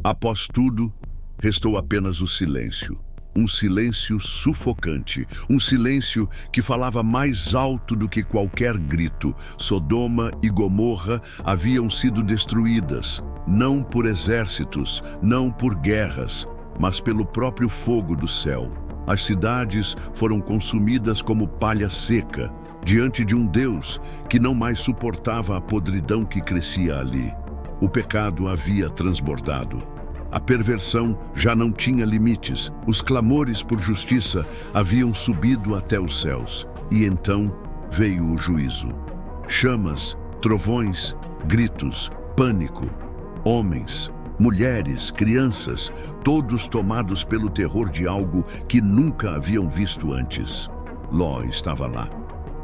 Após tudo, restou apenas o silêncio. Um silêncio sufocante, um silêncio que falava mais alto do que qualquer grito. Sodoma e Gomorra haviam sido destruídas, não por exércitos, não por guerras, mas pelo próprio fogo do céu. As cidades foram consumidas como palha seca, diante de um Deus que não mais suportava a podridão que crescia ali. O pecado havia transbordado. A perversão já não tinha limites. Os clamores por justiça haviam subido até os céus. E então veio o juízo. Chamas, trovões, gritos, pânico. Homens, mulheres, crianças, todos tomados pelo terror de algo que nunca haviam visto antes. Ló estava lá.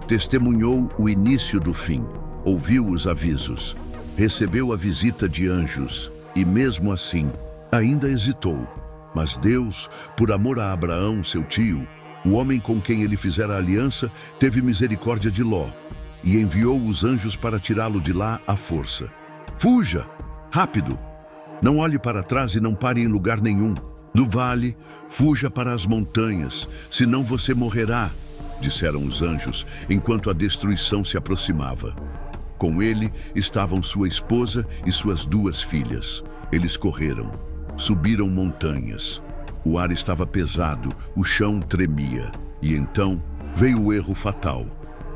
Testemunhou o início do fim. Ouviu os avisos. Recebeu a visita de anjos. E mesmo assim, ainda hesitou, mas Deus, por amor a Abraão, seu tio, o homem com quem ele fizera aliança, teve misericórdia de Ló e enviou os anjos para tirá-lo de lá à força. Fuja! Rápido! Não olhe para trás e não pare em lugar nenhum. Do vale, fuja para as montanhas, senão você morrerá, disseram os anjos, enquanto a destruição se aproximava. Com ele estavam sua esposa e suas 2 filhas. Eles correram. Subiram montanhas. O ar estava pesado, o chão tremia. E então veio o erro fatal.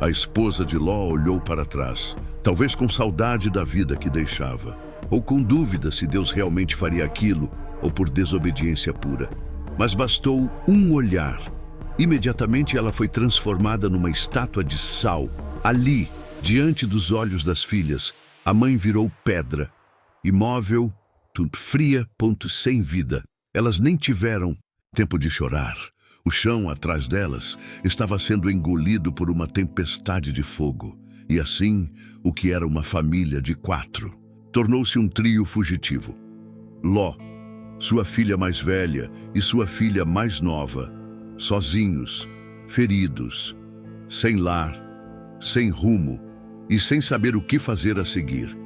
A esposa de Ló olhou para trás, talvez com saudade da vida que deixava, ou com dúvida se Deus realmente faria aquilo, ou por desobediência pura. Mas bastou um olhar. Imediatamente ela foi transformada numa estátua de sal. Ali, diante dos olhos das filhas, a mãe virou pedra, imóvel, fria, sem vida. Elas nem tiveram tempo de chorar. O chão atrás delas estava sendo engolido por uma tempestade de fogo. E assim, o que era uma família de 4 tornou-se um trio fugitivo. Ló, sua filha mais velha e sua filha mais nova, sozinhos, feridos, sem lar, sem rumo e sem saber o que fazer a seguir.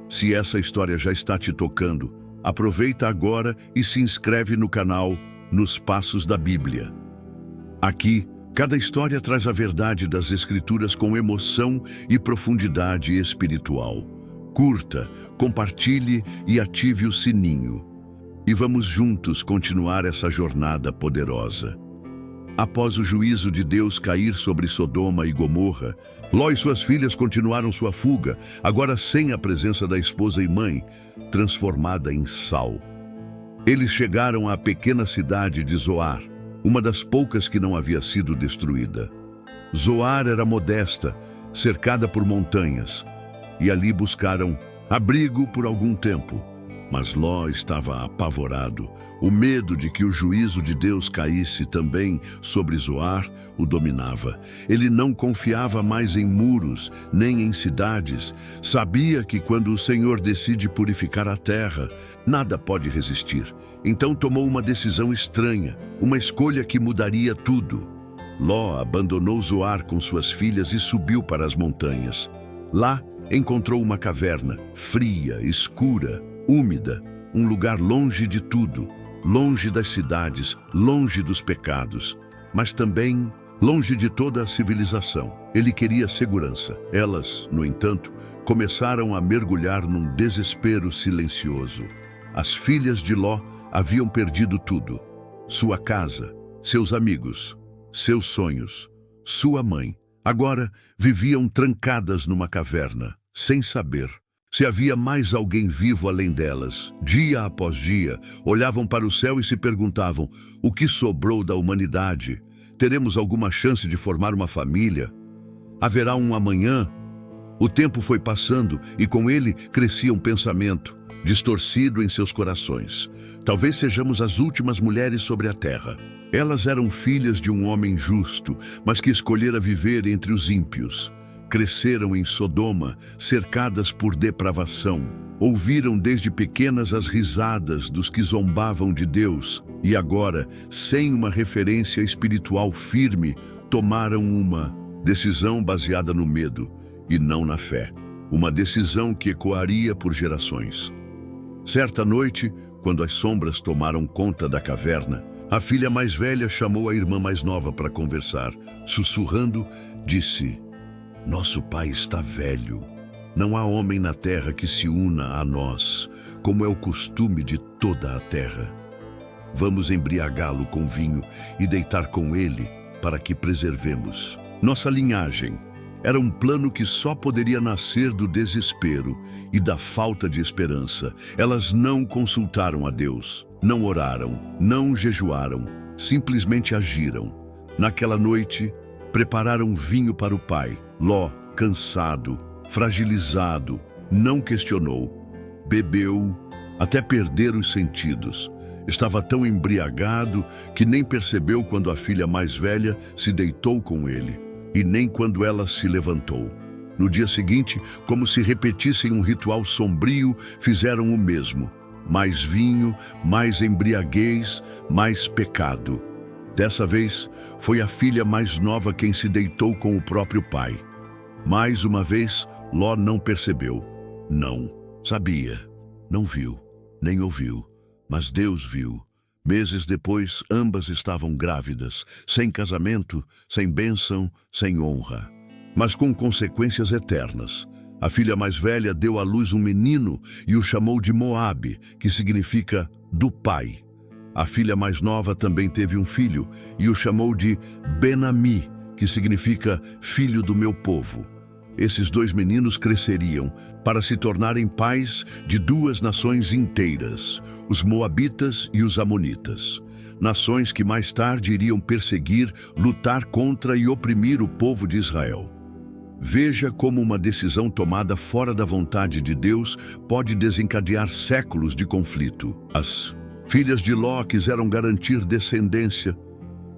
Se essa história já está te tocando, aproveita agora e se inscreve no canal Nos Passos da Bíblia. Aqui, cada história traz a verdade das Escrituras com emoção e profundidade espiritual. Curta, compartilhe e ative o sininho. E vamos juntos continuar essa jornada poderosa. Após o juízo de Deus cair sobre Sodoma e Gomorra, Ló e suas filhas continuaram sua fuga, agora sem a presença da esposa e mãe, transformada em sal. Eles chegaram à pequena cidade de Zoar, uma das poucas que não havia sido destruída. Zoar era modesta, cercada por montanhas, e ali buscaram abrigo por algum tempo. Mas Ló estava apavorado. O medo de que o juízo de Deus caísse também sobre Zoar o dominava. Ele não confiava mais em muros, nem em cidades. Sabia que quando o Senhor decide purificar a terra, nada pode resistir. Então tomou uma decisão estranha, uma escolha que mudaria tudo. Ló abandonou Zoar com suas filhas e subiu para as montanhas. Lá encontrou uma caverna, fria, escura, úmida, um lugar longe de tudo, longe das cidades, longe dos pecados, mas também longe de toda a civilização. Ele queria segurança. Elas, no entanto, começaram a mergulhar num desespero silencioso. As filhas de Ló haviam perdido tudo: sua casa, seus amigos, seus sonhos, sua mãe. Agora viviam trancadas numa caverna, sem saber se havia mais alguém vivo além delas. Dia após dia, olhavam para o céu e se perguntavam: o que sobrou da humanidade? Teremos alguma chance de formar uma família? Haverá um amanhã? O tempo foi passando e com ele crescia um pensamento, distorcido em seus corações. Talvez sejamos as últimas mulheres sobre a terra. Elas eram filhas de um homem justo, mas que escolhera viver entre os ímpios. Cresceram em Sodoma, cercadas por depravação. Ouviram desde pequenas as risadas dos que zombavam de Deus e agora, sem uma referência espiritual firme, tomaram uma decisão baseada no medo e não na fé. Uma decisão que ecoaria por gerações. Certa noite, quando as sombras tomaram conta da caverna, a filha mais velha chamou a irmã mais nova para conversar. Sussurrando, disse: "Nosso pai está velho. Não há homem na terra que se una a nós, como é o costume de toda a terra. Vamos embriagá-lo com vinho e deitar com ele para que preservemos nossa linhagem." Era um plano que só poderia nascer do desespero e da falta de esperança. Elas não consultaram a Deus, não oraram, não jejuaram, simplesmente agiram. Naquela noite, prepararam vinho para o pai. Ló, cansado, fragilizado, não questionou. Bebeu até perder os sentidos. Estava tão embriagado que nem percebeu quando a filha mais velha se deitou com ele, e nem quando ela se levantou. No dia seguinte, como se repetissem um ritual sombrio, fizeram o mesmo. Mais vinho, mais embriaguez, mais pecado. Dessa vez, foi a filha mais nova quem se deitou com o próprio pai. Mais uma vez, Ló não percebeu. Não sabia, não viu, nem ouviu, mas Deus viu. Meses depois, ambas estavam grávidas, sem casamento, sem bênção, sem honra, mas com consequências eternas. A filha mais velha deu à luz um menino e o chamou de Moabe, que significa do pai. A filha mais nova também teve um filho e o chamou de Ben-Ami, que significa filho do meu povo. Esses dois meninos cresceriam para se tornarem pais de duas nações inteiras, os Moabitas e os Amonitas. Nações que mais tarde iriam perseguir, lutar contra e oprimir o povo de Israel. Veja como uma decisão tomada fora da vontade de Deus pode desencadear séculos de conflito. As filhas de Ló quiseram garantir descendência,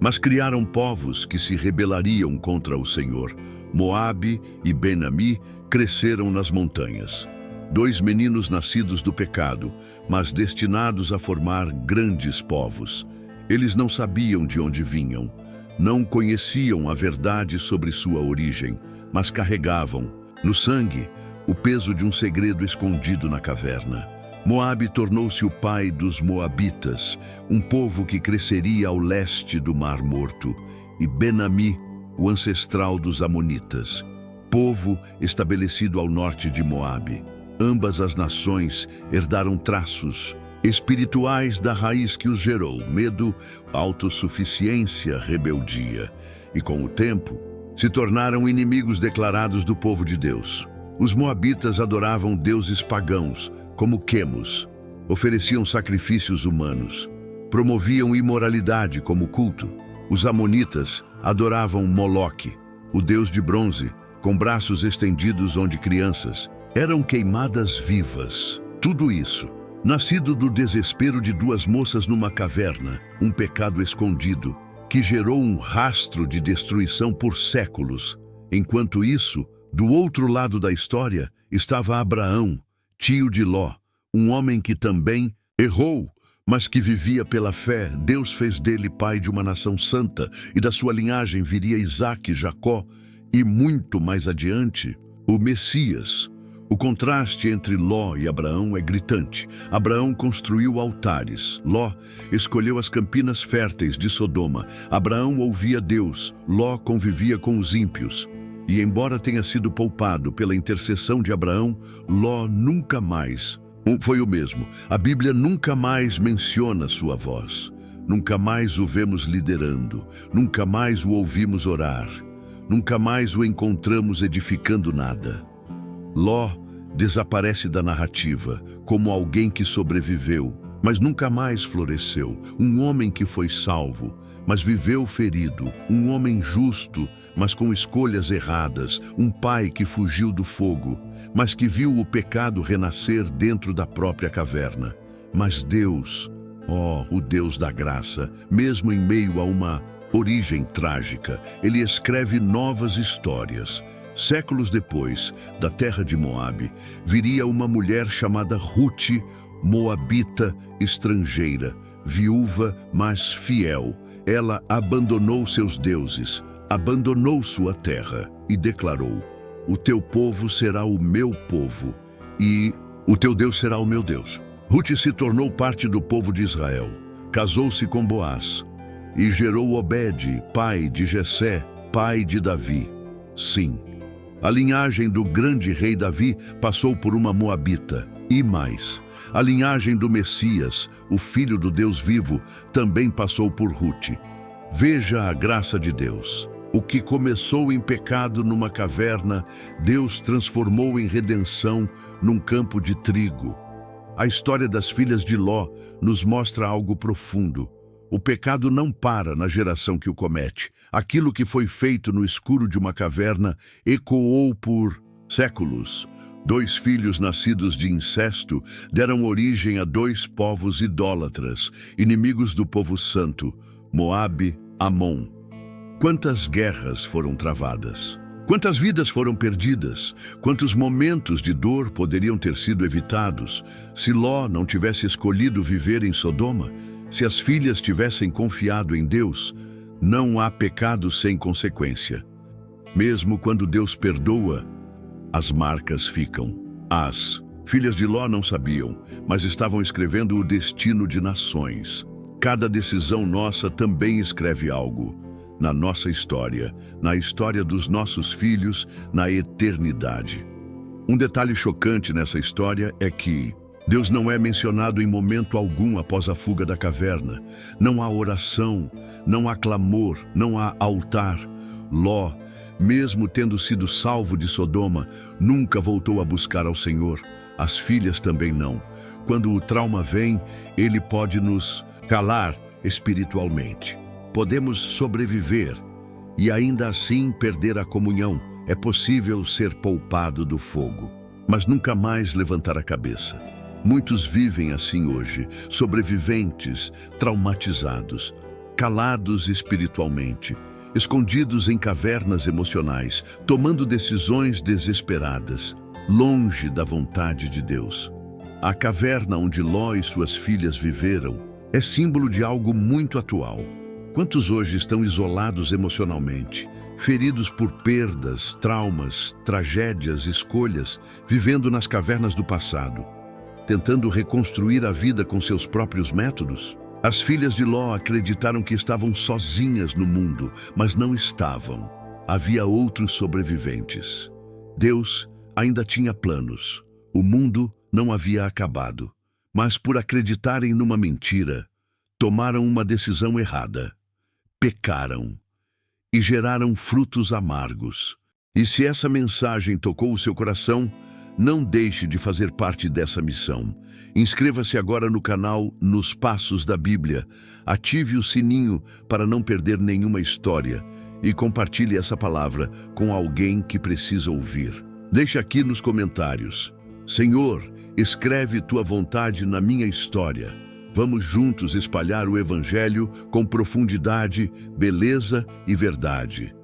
mas criaram povos que se rebelariam contra o Senhor. Moabe e Ben-Ami cresceram nas montanhas. Dois meninos nascidos do pecado, mas destinados a formar grandes povos. Eles não sabiam de onde vinham, não conheciam a verdade sobre sua origem, mas carregavam, no sangue, o peso de um segredo escondido na caverna. Moabe tornou-se o pai dos Moabitas, um povo que cresceria ao leste do Mar Morto, e Ben-Ami, o ancestral dos Amonitas, povo estabelecido ao norte de Moabe. Ambas as nações herdaram traços espirituais da raiz que os gerou: medo, autossuficiência, rebeldia. E com o tempo, se tornaram inimigos declarados do povo de Deus. Os Moabitas adoravam deuses pagãos, como Quemos, ofereciam sacrifícios humanos, promoviam imoralidade como culto. Os Amonitas adoravam Moloque, o deus de bronze, com braços estendidos onde crianças eram queimadas vivas. Tudo isso, nascido do desespero de duas moças numa caverna, um pecado escondido, que gerou um rastro de destruição por séculos. Enquanto isso, do outro lado da história, estava Abraão, tio de Ló, um homem que também errou, mas que vivia pela fé. Deus fez dele pai de uma nação santa, e da sua linhagem viria Isaque, Jacó, e muito mais adiante, o Messias. O contraste entre Ló e Abraão é gritante. Abraão construiu altares. Ló escolheu as campinas férteis de Sodoma. Abraão ouvia Deus. Ló convivia com os ímpios. E embora tenha sido poupado pela intercessão de Abraão, Ló nunca mais foi o mesmo. A Bíblia nunca mais menciona sua voz. Nunca mais o vemos liderando. Nunca mais o ouvimos orar. Nunca mais o encontramos edificando nada. Ló desaparece da narrativa como alguém que sobreviveu, mas nunca mais floresceu. Um homem que foi salvo, mas viveu ferido. Um homem justo, mas com escolhas erradas. Um pai que fugiu do fogo, mas que viu o pecado renascer dentro da própria caverna. Mas Deus, o Deus da graça, mesmo em meio a uma origem trágica, ele escreve novas histórias. Séculos depois, da terra de Moabe, viria uma mulher chamada Ruth, moabita, estrangeira, viúva, mas fiel. Ela abandonou seus deuses, abandonou sua terra e declarou: o teu povo será o meu povo e o teu Deus será o meu Deus. Rute se tornou parte do povo de Israel. Casou-se com Boaz e gerou Obed, pai de Jessé, pai de Davi. Sim, a linhagem do grande rei Davi passou por uma moabita. E mais, a linhagem do Messias, o filho do Deus vivo, também passou por Rute. Veja a graça de Deus. O que começou em pecado numa caverna, Deus transformou em redenção num campo de trigo. A história das filhas de Ló nos mostra algo profundo. O pecado não para na geração que o comete. Aquilo que foi feito no escuro de uma caverna ecoou por séculos. 2 filhos nascidos de incesto deram origem a 2 povos idólatras, inimigos do povo santo, Moabe, Amon. Quantas guerras foram travadas? Quantas vidas foram perdidas? Quantos momentos de dor poderiam ter sido evitados se Ló não tivesse escolhido viver em Sodoma? Se as filhas tivessem confiado em Deus? Não há pecado sem consequência. Mesmo quando Deus perdoa, as marcas ficam. As filhas de Ló não sabiam, mas estavam escrevendo o destino de nações. Cada decisão nossa também escreve algo. Na nossa história, na história dos nossos filhos, na eternidade. Um detalhe chocante nessa história é que Deus não é mencionado em momento algum após a fuga da caverna. Não há oração, não há clamor, não há altar. Ló, mesmo tendo sido salvo de Sodoma, nunca voltou a buscar ao Senhor. As filhas também não. Quando o trauma vem, ele pode nos calar espiritualmente. Podemos sobreviver e ainda assim perder a comunhão. É possível ser poupado do fogo, mas nunca mais levantar a cabeça. Muitos vivem assim hoje, sobreviventes, traumatizados, calados espiritualmente, escondidos em cavernas emocionais, tomando decisões desesperadas, longe da vontade de Deus. A caverna onde Ló e suas filhas viveram é símbolo de algo muito atual. Quantos hoje estão isolados emocionalmente, feridos por perdas, traumas, tragédias, escolhas, vivendo nas cavernas do passado, tentando reconstruir a vida com seus próprios métodos? As filhas de Ló acreditaram que estavam sozinhas no mundo, mas não estavam. Havia outros sobreviventes. Deus ainda tinha planos. O mundo não havia acabado. Mas por acreditarem numa mentira, tomaram uma decisão errada. Pecaram e geraram frutos amargos. E se essa mensagem tocou o seu coração, não deixe de fazer parte dessa missão. Inscreva-se agora no canal Nos Passos da Bíblia, ative o sininho para não perder nenhuma história e compartilhe essa palavra com alguém que precisa ouvir. Deixe aqui nos comentários: Senhor, escreve tua vontade na minha história. Vamos juntos espalhar o Evangelho com profundidade, beleza e verdade.